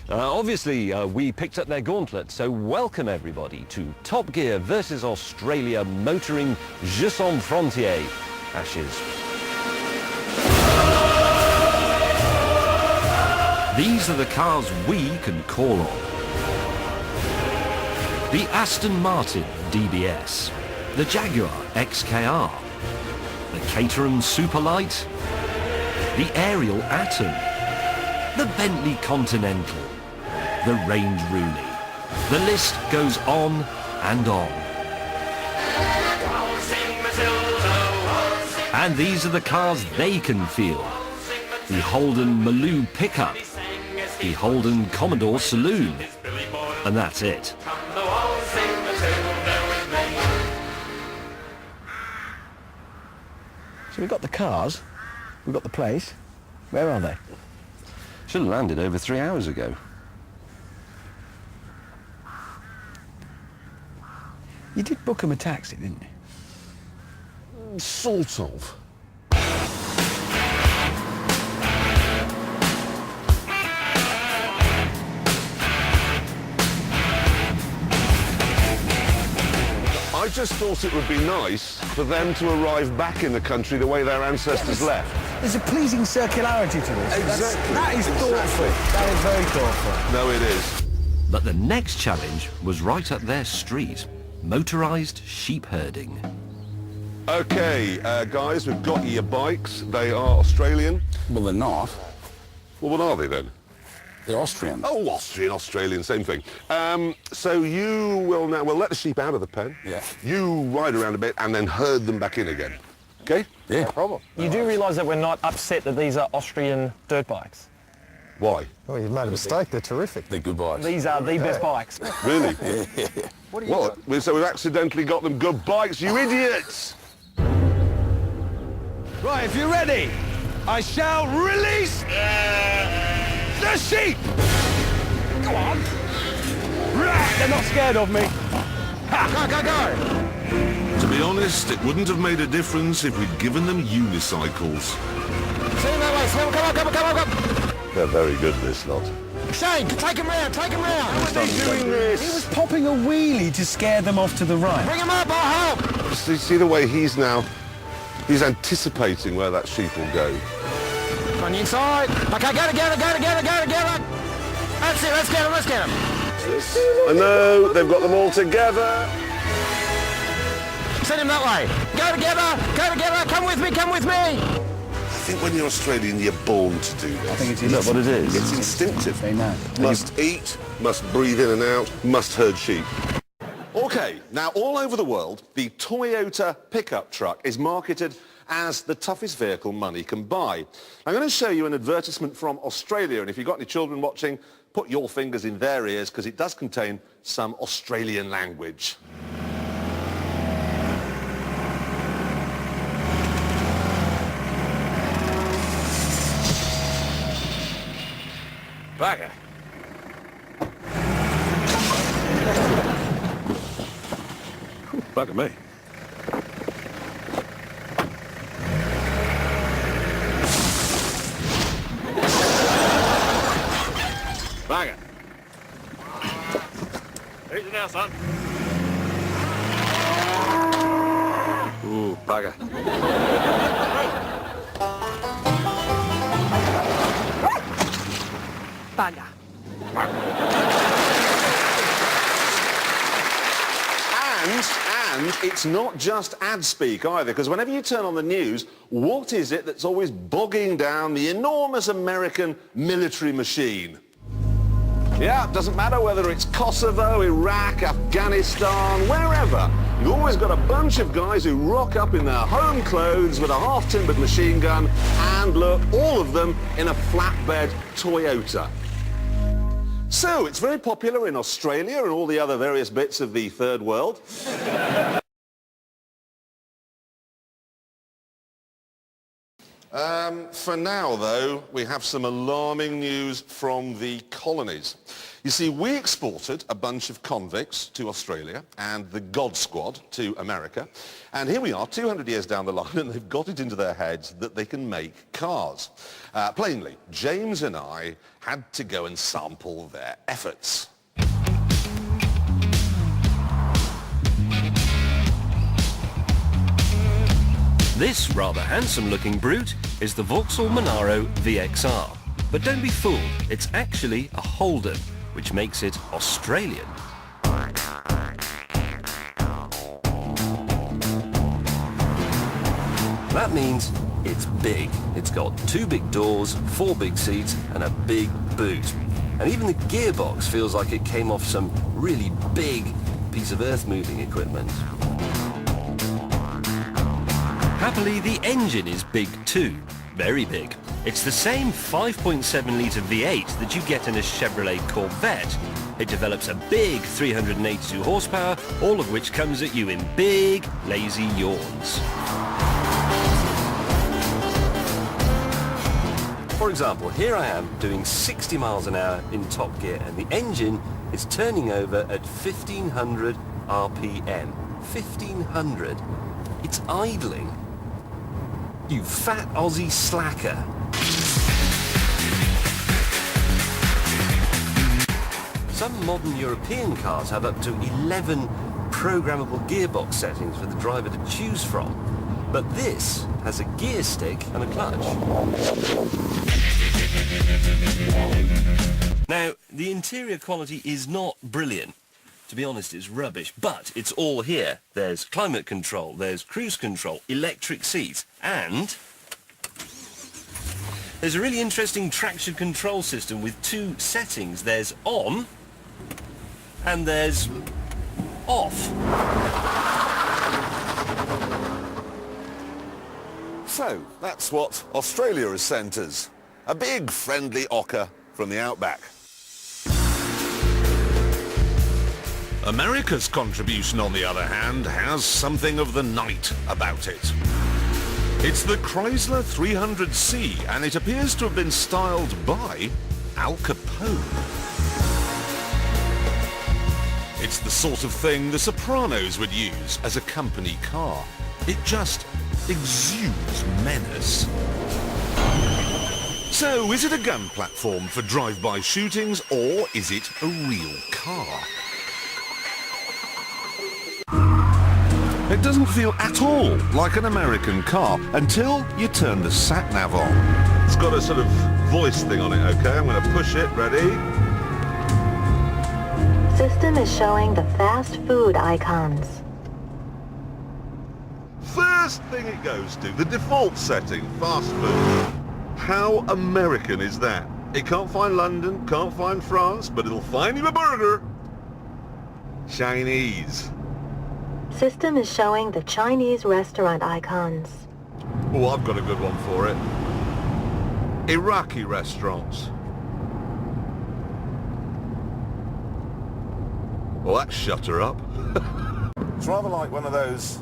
Obviously, we picked up their gauntlet, so welcome everybody to Top Gear versus Australia motoring Je Sans Frontier. Ashes. These are the cars we can call on. The Aston Martin DBS, the Jaguar XKR, the Caterham Superlight, the Ariel Atom, the Bentley Continental, the Range Rooney. The list goes on and on. And these are the cars they can feel. The Holden Maloo pickup, the Holden Commodore Saloon, and that's it. So we've got the cars, we've got the place. Where are they? Should have landed over 3 hours ago. You did book them a taxi, didn't you? Sort of. I just thought it would be nice for them to arrive back in the country the way their ancestors left. There's a pleasing circularity to this. Exactly. That is thoughtful. That is very thoughtful. No, it is. But the next challenge was right up their street. Motorised sheep herding. Okay, guys, we've got your bikes. They are Australian. Well, they're not. Well, what are they then? They're Austrian. Oh, Australian, same thing. So you will now, we'll let the sheep out of the pen. Yeah. You ride around a bit and then herd them back in again. Okay? Yeah. No problem. You do realise that we're not upset that these are Austrian dirt bikes? Why? Oh, you've made a mistake. They're terrific. They're good bikes. These are the best bikes. Really? What are you What? So we've accidentally got them good bikes, you idiots! Right, if you're ready, I shall release the sheep! Go on! Right, they're not scared of me. Ha, go, go, go! To be honest, it wouldn't have made a difference if we'd given them unicycles. See him that way. See him. Come on, come on, come on, come on. They're very good, this lot. Shane, take him round, take him round. How are they doing this? He was popping a wheelie to scare them off to the right. Bring him up, I'll help. See the way he's anticipating where that sheep will go. On the inside. Okay, go together, go together, go together. That's it, let's get him, let's get him. I know, they've got them all together. Send him that way. Go together, come with me, come with me. I think when you're Australian, you're born to do this. I think it Is that what it is? It's instinctive. They know. Must eat, must breathe in and out, must herd sheep. Okay, now all over the world, the Toyota pickup truck is marketed as the toughest vehicle money can buy. I'm going to show you an advertisement from Australia, and if you've got any children watching, put your fingers in their ears because it does contain some Australian language. Bagger. Bugger me. Bagger. Easy now, son. Ooh, bugger. Bugger. And it's not just ad speak either, because whenever you turn on the news, what is it that's always bogging down the enormous American military machine? Yeah, it doesn't matter whether it's Kosovo, Iraq, Afghanistan, wherever. You've always got a bunch of guys who rock up in their home clothes with a half-timbered machine gun and look, all of them in a flatbed Toyota. So, it's very popular in Australia and all the other various bits of the third world. For now, though, we have some alarming news from the colonies. You see, we exported a bunch of convicts to Australia and the God Squad to America. And here we are, 200 years down the line, and they've got it into their heads that they can make cars. Plainly, James and I had to go and sample their efforts. This rather handsome-looking brute is the Vauxhall Monaro VXR. But don't be fooled, it's actually a Holden, which makes it Australian. That means it's big. It's got 2 big doors, 4 big seats, and a big boot. And even the gearbox feels like it came off some really big piece of earth-moving equipment. Happily, the engine is big too. Very big. It's the same 5.7-litre V8 that you get in a Chevrolet Corvette. It develops a big 382 horsepower, all of which comes at you in big, lazy yawns. For example, here I am doing 60 miles an hour in top gear, and the engine is turning over at 1500 RPM. 1500. It's idling. You fat Aussie slacker. Some modern European cars have up to 11 programmable gearbox settings for the driver to choose from. But this has a gear stick and a clutch. Now, the interior quality is not brilliant. To be honest, it's rubbish, but it's all here. There's climate control, there's cruise control, electric seats, and there's a really interesting traction control system with 2 settings. There's on, and there's off. So, that's what Australia has sent us. A big friendly ocker from the outback. America's contribution, on the other hand, has something of the night about it. It's the Chrysler 300C, and it appears to have been styled by Al Capone. It's the sort of thing the Sopranos would use as a company car. It just exudes menace. So, is it a gun platform for drive-by shootings, or is it a real car? It doesn't feel at all like an American car until you turn the sat-nav on. It's got a sort of voice thing on it, okay? I'm going to push it, ready? System is showing the fast food icons. First thing it goes to, the default setting, fast food. How American is that? It can't find London, can't find France, but it'll find you a burger. Chinese. System is showing the Chinese restaurant icons. Oh, I've got a good one for it. Iraqi restaurants. Well, that shut her up. It's rather like one of those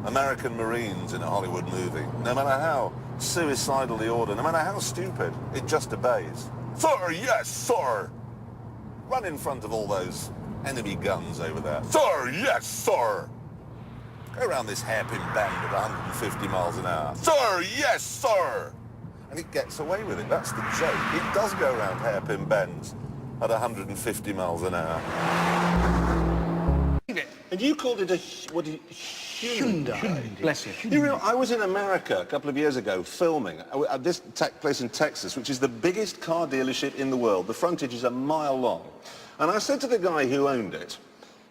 American Marines in a Hollywood movie. No matter how suicidal the order, no matter how stupid, it just obeys. Sir, yes, sir! Run in front of all those enemy guns over there. Sir, yes, sir! Go around this hairpin bend at 150 miles an hour. Sir, yes, sir! And it gets away with it. That's the joke. It does go around hairpin bends at 150 miles an hour. And you called it a, what did you, Hyundai. Bless you. You know, I was in America a couple of years ago filming. This took place in Texas, which is the biggest car dealership in the world. The frontage is a mile long. And I said to the guy who owned it,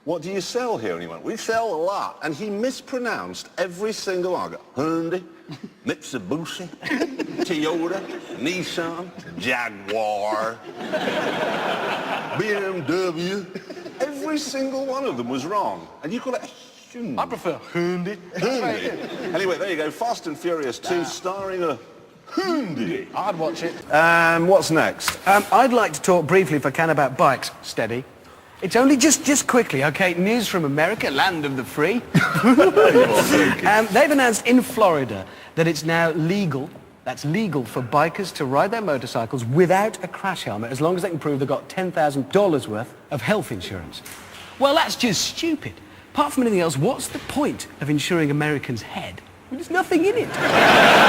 what do you sell here? And he went, we sell a lot. And he mispronounced every single one. Hyundai, Mitsubishi, Toyota, Nissan, Jaguar, BMW. Every single one of them was wrong. And you call it a Hyundai. I prefer Hyundai. Hyundai. Anyway, there you go. Fast and Furious 2 starring a Hyundai. I'd watch it. What's next? I'd like to talk briefly, if I can, about bikes. Steady. It's only just quickly, okay? News from America, land of the free. They've announced in Florida that it's now legal That's legal for bikers to ride their motorcycles without a crash helmet as long as they can prove they've got $10,000 worth of health insurance. Well, that's just stupid. Apart from anything else, what's the point of insuring Americans' head? There's nothing in it.